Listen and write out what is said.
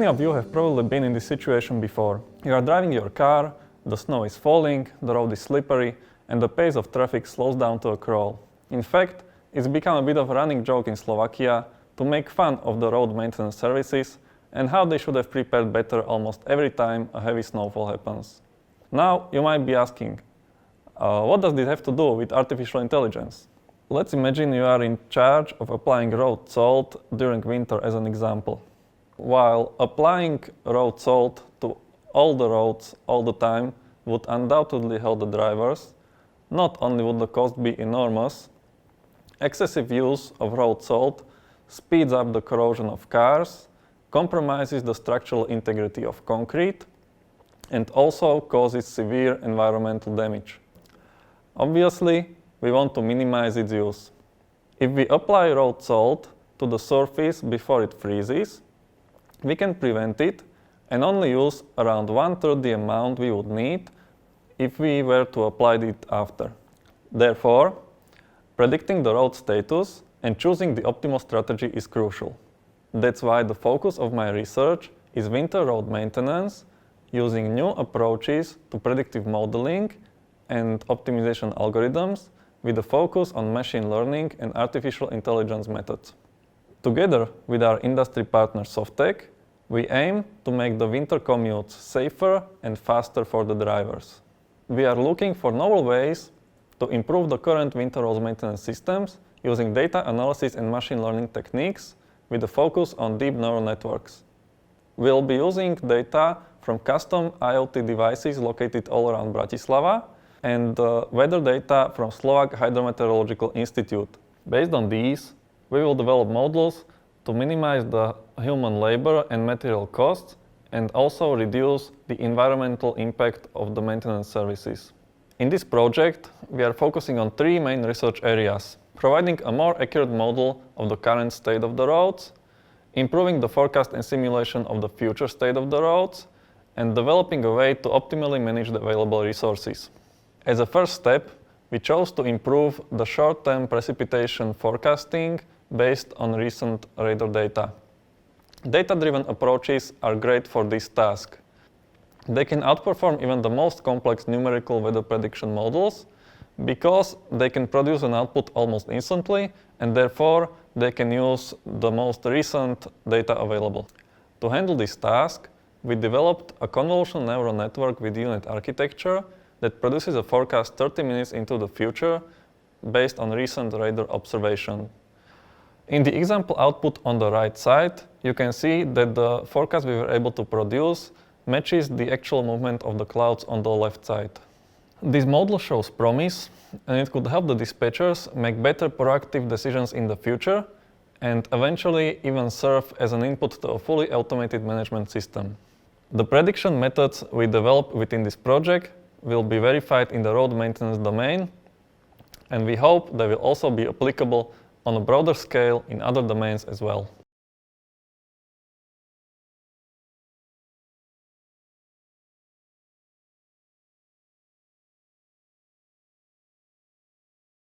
Many of you have probably been in this situation before. You are driving your car, the snow is falling, the road is slippery, and the pace of traffic slows down to a crawl. In fact, it's become a bit of a running joke in Slovakia to make fun of the road maintenance services and how they should have prepared better almost every time a heavy snowfall happens. Now, you might be asking, what does this have to do with artificial intelligence? Let's imagine you are in charge of applying road salt during winter as an example. While applying road salt to all the roads all the time would undoubtedly help the drivers, not only would the cost be enormous, excessive use of road salt speeds up the corrosion of cars, compromises the structural integrity of concrete, and also causes severe environmental damage. Obviously, we want to minimize its use. If we apply road salt to the surface before it freezes, we can prevent it and only use around 1/3 the amount we would need if we were to apply it after. Therefore, predicting the road status and choosing the optimal strategy is crucial. That's why the focus of my research is winter road maintenance, using new approaches to predictive modeling and optimization algorithms with a focus on machine learning and artificial intelligence methods. Together with our industry partner Softec, we aim to make the winter commutes safer and faster for the drivers. We are looking for novel ways to improve the current winter road maintenance systems using data analysis and machine learning techniques with a focus on deep neural networks. We'll be using data from custom IoT devices located all around Bratislava and weather data from Slovak Hydrometeorological Institute. Based on these, we will develop models to minimize the human labor and material costs and also reduce the environmental impact of the maintenance services. In this project, we are focusing on 3 main research areas: providing a more accurate model of the current state of the roads, improving the forecast and simulation of the future state of the roads, and developing a way to optimally manage the available resources. As a first step, we chose to improve the short-term precipitation forecasting based on recent radar data. Data-driven approaches are great for this task. They can outperform even the most complex numerical weather prediction models because they can produce an output almost instantly, and therefore they can use the most recent data available. To handle this task, we developed a convolutional neural network with unit architecture that produces a forecast 30 minutes into the future based on recent radar observation. In the example output on the right side, you can see that the forecast we were able to produce matches the actual movement of the clouds on the left side. This model shows promise, and it could help the dispatchers make better proactive decisions in the future and eventually even serve as an input to a fully automated management system. The prediction methods we developed within this project will be verified in the road maintenance domain, and we hope they will also be applicable on a broader scale in other domains as well.